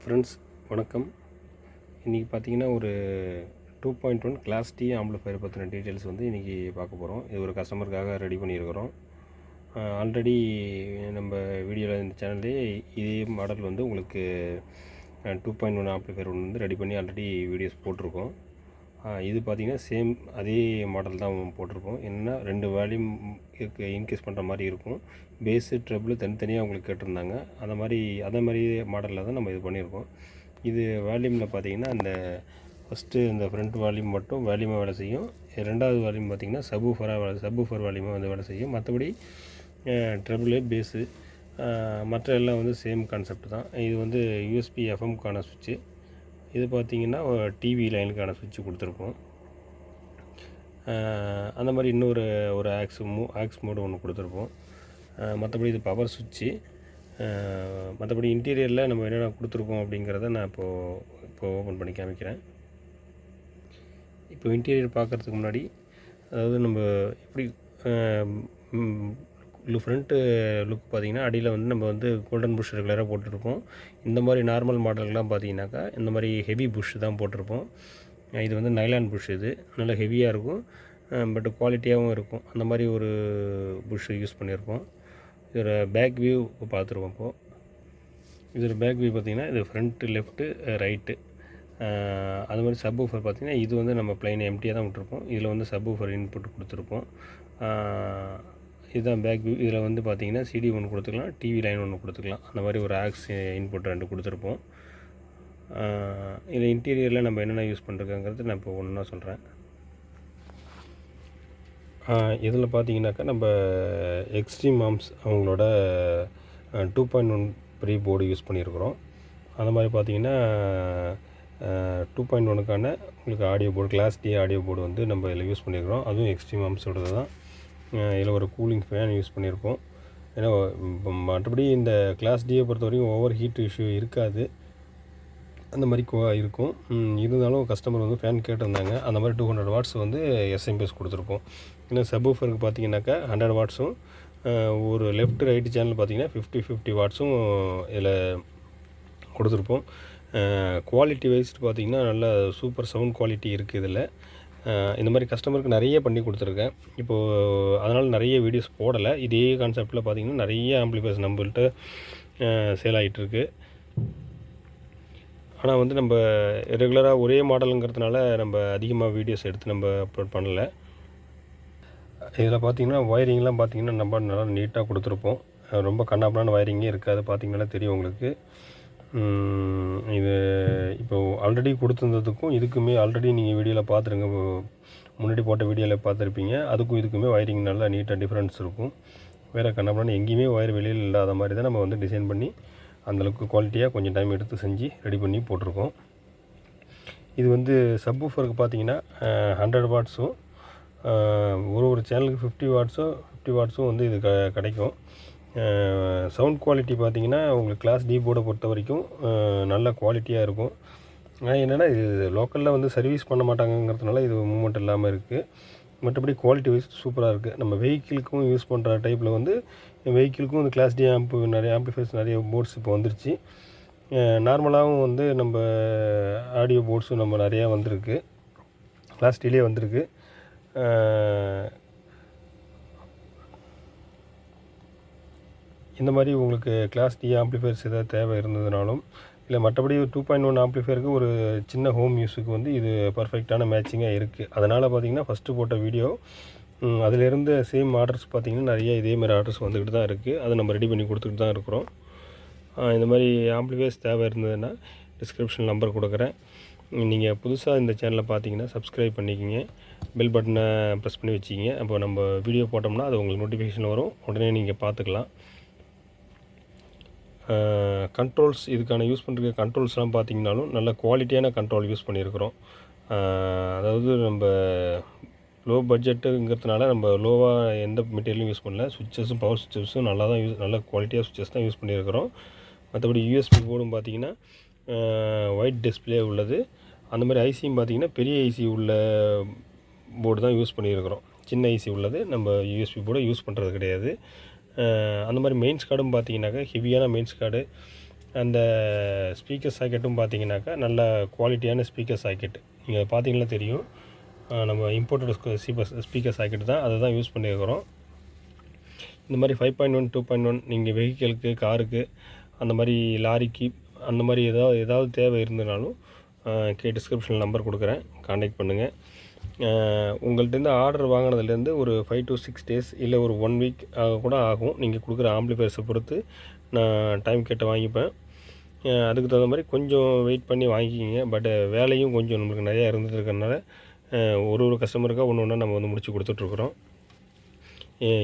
Friends வணக்கம். இன்றைக்கி பார்த்தீங்கன்னா ஒரு 2.1 கிளாஸ் டி ஆம்பிளிஃபையர் பற்றின டீட்டெயில்ஸ் வந்து இன்றைக்கி பார்க்க போகிறோம். இது ஒரு கஸ்டமருக்காக ரெடி பண்ணியிருக்கிறோம். ஆல்ரெடி நம்ம வீடியோவில் இந்த சேனல்லே இதே மாடல் வந்து உங்களுக்கு 2.1 ஆம்பிளிஃபையர் ஒன்று வந்து ரெடி பண்ணி ஆல்ரெடி வீடியோஸ் போட்டிருக்கோம். இது பார்த்திங்கன்னா சேம் அதே மாடல் தான் போட்டிருக்கோம். என்னென்னா 2 வால்யூம் இன்க்ரீஸ் பண்ணுற மாதிரி இருக்கும். பேஸு ட்ரபிள் தனித்தனியாக உங்களுக்கு கேட்டிருந்தாங்க. அதே மாதிரி மாடலில் தான் நம்ம இது பண்ணியிருக்கோம். இது வால்யூமில் பார்த்திங்கன்னா அந்த ஃபஸ்ட்டு இந்த ஃப்ரண்ட் வால்யூம் மட்டும் வால்யூமாக வேலை செய்யும். ரெண்டாவது வால்யூம் பார்த்திங்கன்னா சப்வூஃபர் வால்யூமாக வந்து வேலை செய்யும். மற்றபடி ட்ரபிள் பேஸு மற்ற எல்லாம் வந்து சேம் கான்செப்ட் தான். இது வந்து யூஎஸ்பி எஃப்எம்க்கான சுவிட்சு. இது பார்த்திங்கன்னா டிவி லைனுக்கான சுவிட்சு கொடுத்துருப்போம். அந்த மாதிரி இன்னொரு ஆக்ஸ் மோடு ஒன்று கொடுத்துருப்போம். மற்றபடி இது பவர் சுவிட்சு. மற்றபடி இன்டீரியரில் நம்ம என்னென்ன கொடுத்துருக்கோம் அப்படிங்கிறத நான் இப்போது ஓப்பன் பண்ணி காமிக்கிறேன். இப்போ இன்டீரியர் பார்க்குறதுக்கு முன்னாடி, அதாவது நம்ம எப்படி ஃப்ரண்ட்டு லுக் பார்த்திங்கன்னா அடியில் வந்து நம்ம வந்து கோல்டன் புஷ் ரெகுலராக போட்டிருப்போம். இந்த மாதிரி நார்மல் மாடலுக்கெலாம் பார்த்திங்கனாக்கா இந்த மாதிரி ஹெவி புஷ் தான் போட்டிருப்போம். இது வந்து நைலான் புஷ். இது நல்லா ஹெவியாக இருக்கும், பட் குவாலிட்டியாகவும் இருக்கும். அந்த மாதிரி ஒரு புஷ் யூஸ் பண்ணியிருப்போம். இதோட பேக் வியூ பார்த்துருவோம். இப்போது இதோட பேக் வியூ பார்த்திங்கன்னா இது ஃப்ரண்ட்டு லெஃப்ட்டு ரைட்டு. அது மாதிரி சப்வூஃபர் பார்த்திங்கன்னா இது வந்து நம்ம ப்ளைன் எம்டியாக தான் விட்டுருப்போம். இதில் வந்து சப்வூஃபர் இன்புட் கொடுத்துருப்போம். இதுதான் பேக் வியூ. இதில் வந்து பார்த்திங்கன்னா சிடி ஒன்று கொடுத்துக்கலாம், டிவி லைன் ஒன்று கொடுத்துக்கலாம். அந்த மாதிரி ஒரு ஆக்ஸ் இன்புட் 2 கொடுத்துருப்போம். இதில் இன்டீரியரில் நம்ம என்னென்ன யூஸ் பண்ணுறோங்கிறது நான் இப்போ ஒன்றா சொல்கிறேன். இதில் பார்த்திங்கனாக்கா நம்ம எக்ஸ்ட்ரீம் ஆர்ம்ஸ் அவங்களோட 2.1 ப்ரீ போர்டு யூஸ் பண்ணியிருக்கிறோம். அந்த மாதிரி பார்த்திங்கன்னா 2.1க்கான உங்களுக்கு audio board, class D audio board வந்து நம்ம இதில் யூஸ் பண்ணியிருக்கிறோம். அதுவும் எக்ஸ்ட்ரீம் ஆர்ம்ஸோடது தான். இதில் ஒரு கூலிங் ஃபேன் யூஸ் பண்ணியிருப்போம். ஏன்னா மற்றபடி இந்த கிளாஸ் டியை பொறுத்த வரைக்கும் ஓவர் ஹீட் இஷ்யூ இருக்காது. அந்த மாதிரி இருக்கும். இருந்தாலும் கஸ்டமர் வந்து ஃபேன் கேட்டிருந்தாங்க. அந்த மாதிரி 200 வாட்ஸ் வந்து எஸ்எம்பிஎஸ் கொடுத்துருப்போம். இன்னும் சப்வூஃபருக்கு பார்த்திங்கனாக்கா 100 வாட்ஸும், ஒரு லெஃப்ட் ரைட்டு சேனல் பார்த்திங்கன்னா 50 வாட்ஸும் இதில் கொடுத்துருப்போம். குவாலிட்டி வைஸ் பார்த்திங்கன்னா நல்ல சூப்பர் சவுண்ட் குவாலிட்டி இருக்குது இதில். இந்த மாதிரி கஸ்டமருக்கு நிறைய பண்ணி கொடுத்துருக்கேன். இப்போது அதனால் நிறைய வீடியோஸ் போடலை. இதே கான்செப்டில் பார்த்திங்கன்னா நிறைய ஆம்பிளிஃபையர்ஸ் நம்மள்கிட்ட சேல் ஆகிட்டுருக்கு. ஆனால் வந்து நம்ம ரெகுலராக ஒரே மாடலுங்கிறதுனால நம்ம அதிகமாக வீடியோஸ் எடுத்து நம்ம அப்லோட் பண்ணலை. இதில் பார்த்திங்கன்னா ஒயரிங்லாம் பார்த்திங்கன்னா நம்ம நல்லா நீட்டாக கொடுத்துருப்போம். ரொம்ப கண்ணாப்பண்ணான ஒயரிங்கே இருக்காது. பார்த்திங்கனாலே தெரியும் உங்களுக்கு. இது இப்போது ஆல்ரெடி கொடுத்துருந்ததுக்கும் இதுக்குமே ஆல்ரெடி நீங்கள் வீடியோவில் பார்த்துருங்க, முன்னாடி போட்ட வீடியோவில் பார்த்துருப்பீங்க. அதுக்கும் இதுக்குமே ஒயரிங் நல்லா நீட்டாக டிஃப்ரென்ஸ் இருக்கும். வேறு கண்ணாப்பண்ணான எங்கேயுமே ஒயர் வெளியில் இல்லாத மாதிரி தான் நம்ம வந்து டிசைன் பண்ணி அந்தளவுக்கு குவாலிட்டியாக கொஞ்சம் டைம் எடுத்து செஞ்சு ரெடி பண்ணி போட்டிருக்கோம். இது வந்து சப்வூஃபருக்கு பார்த்திங்கன்னா 100 வாட்ஸும், ஒரு சேனலுக்கு 50 வாட்ஸும் வந்து இது கிடைக்கும். சவுண்ட் குவாலிட்டி பார்த்திங்கன்னா உங்களுக்கு கிளாஸ் டி போர்டை பொறுத்த வரைக்கும் நல்ல குவாலிட்டியாக இருக்கும். ஆனால் என்னென்னா இது லோக்கலில் வந்து சர்வீஸ் பண்ண மாட்டாங்கங்கிறதுனால இது மூவ்மெண்ட் இல்லாமல் இருக்குது. மற்றபடி குவாலிட்டி வைஸ் சூப்பராக இருக்குது. நம்ம வெஹிக்கிளுக்கும் யூஸ் பண்ணுற டைப்பில் வந்து வெஹிக்கிளுக்கும் இந்த கிளாஸ் டி நிறைய ஆம்பிளிஃபையர்ஸ் நிறைய போர்ட்ஸ் இப்போ வந்துருச்சு. நார்மலாகவும் வந்து நம்ம ஆடியோ போர்ட்ஸும் நம்ம நிறையா வந்திருக்கு, கிளாஸ் டிலே வந்திருக்கு. இந்த மாதிரி உங்களுக்கு கிளாஸ் டி ஆம்பிளிஃபையர்ஸ் எதாவது தேவை இருந்ததுனாலும், இல்லை மற்றபடி 2.1 ஆம்பிளிஃபையருக்கு ஒரு சின்ன ஹோம் யூஸுக்கு வந்து இது பர்ஃபெக்டான மேட்சிங்காக இருக்குது. அதனால் பார்த்திங்கன்னா ஃபஸ்ட்டு போட்ட வீடியோ அதிலேருந்து சேம் ஆர்டர்ஸ் பார்த்திங்கன்னா நிறைய இதேமாதிரி ஆர்டர்ஸ் வந்துக்கிட்டு தான் இருக்குது. அதை நம்ம ரெடி பண்ணி கொடுத்துக்கிட்டு தான் இருக்கிறோம். இந்த மாதிரி ஆம்பிளிஃபையர்ஸ் தேவை இருந்ததுன்னா டிஸ்கிரிப்ஷன் நம்பர் கொடுக்குறேன். நீங்கள் புதுசாக இந்த சேனலை பார்த்தீங்கன்னா சப்ஸ்கிரைப் பண்ணிக்கிங்க, பெல் பட்டனை ப்ரெஸ் பண்ணி வச்சுக்கிங்க. அப்போ நம்ம வீடியோ போட்டோம்னா அது உங்களுக்கு நோட்டிஃபிகேஷன் வரும், உடனே நீங்கள் பார்த்துக்கலாம். கண்ட்ரோல்ஸ் இதுக்கான யூஸ் பண்ணுற கண்ட்ரோல்ஸ்லாம் பார்த்திங்கனாலும் நல்ல குவாலிட்டியான கண்ட்ரோல் யூஸ் பண்ணியிருக்கிறோம். அதாவது நம்ம லோ பட்ஜெட்டுங்கிறதுனால நம்ம லோவாக எந்த மெட்டீரியலும் யூஸ் பண்ணல. சுவிட்சஸும் பவர் சுவிட்சஸும் நல்ல குவாலிட்டியாக சுவிட்சஸ் தான் யூஸ் பண்ணியிருக்கிறோம். மற்றபடி யூஎஸ்பி போர்டும் பார்த்திங்கன்னா ஒயிட் டிஸ்பிளே உள்ளது. அந்த மாதிரி ஐசியும் பார்த்திங்கன்னா பெரிய ஐசி உள்ள போர்டு தான் யூஸ் பண்ணியிருக்கிறோம். சின்ன ஐசி உள்ளது நம்ம யூஎஸ்பி போர்டை யூஸ் பண்ணுறது கிடையாது. அந்த மாதிரி மெயின்ஸ் கார்டும் பார்த்திங்கனாக்கா ஹெவியான மெயின்ஸ் கார்டு, அந்த ஸ்பீக்கர் சாக்கெட்டும் பார்த்தீங்கன்னாக்கா நல்ல குவாலிட்டியான ஸ்பீக்கர் சாக்கெட். நீங்கள் பார்த்தீங்கன்னா தெரியும். நம்ம இம்போர்ட்டட் ஸ்பீக்கர் சாக்கெட் தான், அதை தான் யூஸ் பண்ணியிருக்கிறோம். இந்த மாதிரி 5.1 2.1 நீங்கள் வெஹிக்கிளுக்கு, காருக்கு, அந்த மாதிரி லாரிக்கு, அந்த மாதிரி ஏதாவது தேவை இருந்தனாலும் டிஸ்கிரிப்ஷனில் நம்பர் கொடுக்குறேன், கான்டாக்ட் பண்ணுங்கள். உங்கள்கிட்டருந்து ஆர்டர் வாங்கினதுலேருந்து ஒரு 5 to 6 days இல்லை ஒரு 1 week கூட ஆகும். நீங்கள் கொடுக்குற ஆம்பிளிஃபையர்ஸை பொறுத்து நான் டைம் கேட்டு வாங்கிப்பேன். அதுக்கு தகுந்த மாதிரி கொஞ்சம் வெயிட் பண்ணி வாங்கிக்கிங்க. பட் வேலையும் கொஞ்சம் நம்மளுக்கு நிறையா இருந்துருக்கறனால ஒரு கஸ்டமருக்காக ஒன்று ஒன்றா நம்ம வந்து முடித்து கொடுத்துட்ருக்குறோம்.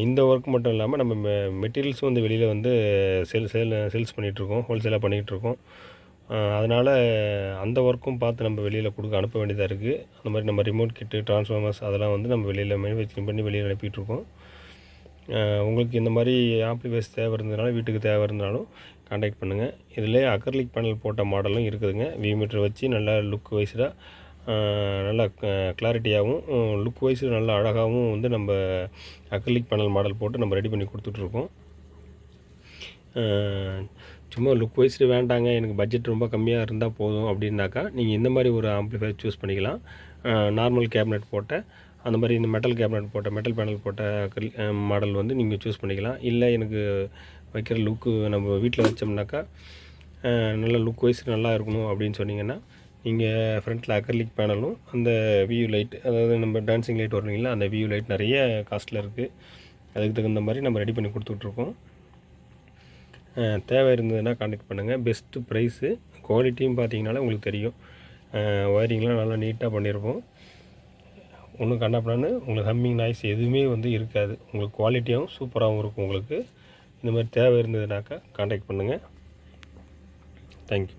இந்த ஒர்க் மட்டும் இல்லாமல் நம்ம மெட்டீரியல்ஸும் வந்து வெளியில் வந்து சேல்ஸ் பண்ணிகிட்ருக்கோம், ஹோல்சேலாக பண்ணிகிட்ருக்கோம். அதனால் அந்த ஒர்க்கும் பார்த்து நம்ம வெளியில் அனுப்ப வேண்டியதாக இருக்குது. அந்த மாதிரி நம்ம ரிமோட் கிட்டு, ட்ரான்ஸ்ஃபார்மர்ஸ் அதெல்லாம் வந்து நம்ம வெளியில் மேனுஃபேக்சரிங் பண்ணி வெளியில் அனுப்பிட்டுருக்கோம். உங்களுக்கு இந்த மாதிரி ஆம்ப்ளிஃபையர்ஸ் தேவை இருந்ததுனால, வீட்டுக்கு தேவை இருந்தாலும் கான்டாக்ட் பண்ணுங்கள். இதிலே அக்ரிலிக் பேனல் போட்ட மாடலும் இருக்குதுங்க. வி மீட்டர் வச்சு நல்லா லுக் வைஸ்டாக, நல்லா கிளாரிட்டியாகவும், லுக் வைஸ் நல்லா அழகாகவும் வந்து நம்ம அக்ரிலிக் பேனல் மாடல் போட்டு நம்ம ரெடி பண்ணி கொடுத்துட்ருக்கோம். சும்மா லுக் வைஸ்டு வேண்டாங்க, எனக்கு பட்ஜெட் ரொம்ப கம்மியாக இருந்தால் போதும் அப்படின்னாக்கா நீங்கள் இந்த மாதிரி ஒரு ஆம்ப்ளிஃபையர் சூஸ் பண்ணிக்கலாம். நார்மல் கேபினெட் போட்ட, அந்த மாதிரி இந்த மெட்டல் கேபினெட் போட்ட, மெட்டல் பேனல் போட்ட மாடல் வந்து நீங்கள் சூஸ் பண்ணிக்கலாம். இல்லை எனக்கு வைக்கிற லுக்கு நம்ம வீட்டில் வச்சோம்னாக்கா நல்லா லுக் வைஸ் நல்லா இருக்கணும் அப்படின்னு சொன்னீங்கன்னா, நீங்கள் ஃப்ரண்ட்டில் அக்ரிலிக் பேனலும், அந்த வியூ லைட், அதாவது நம்ம டான்சிங் லைட் வருவீங்களா, அந்த வியூ லைட் நிறைய காஸ்ட்டில் இருக்குது. அதுக்கு தகுந்த மாதிரி நம்ம ரெடி பண்ணி கொடுத்துட்ருக்கோம். தேவை இருந்ததுன்னா கான்டாக்ட் பண்ணுங்கள். பெஸ்ட்டு ப்ரைஸு, குவாலிட்டியும் பார்த்தீங்கனாலே உங்களுக்கு தெரியும். ஒயரிங்லாம் நல்லா நீட்டாக பண்ணியிருப்போம். ஒன்றும் கண்ணாப்பண்ணான்னு உங்களுக்கு ஹம்மிங் நாய்ஸ் எதுவுமே வந்து இருக்காது. உங்களுக்கு குவாலிட்டியாகவும் சூப்பராகவும் இருக்கும். உங்களுக்கு இந்த மாதிரி தேவை இருந்ததுனாக்கா கான்டாக்ட் பண்ணுங்கள். தேங்க்யூ.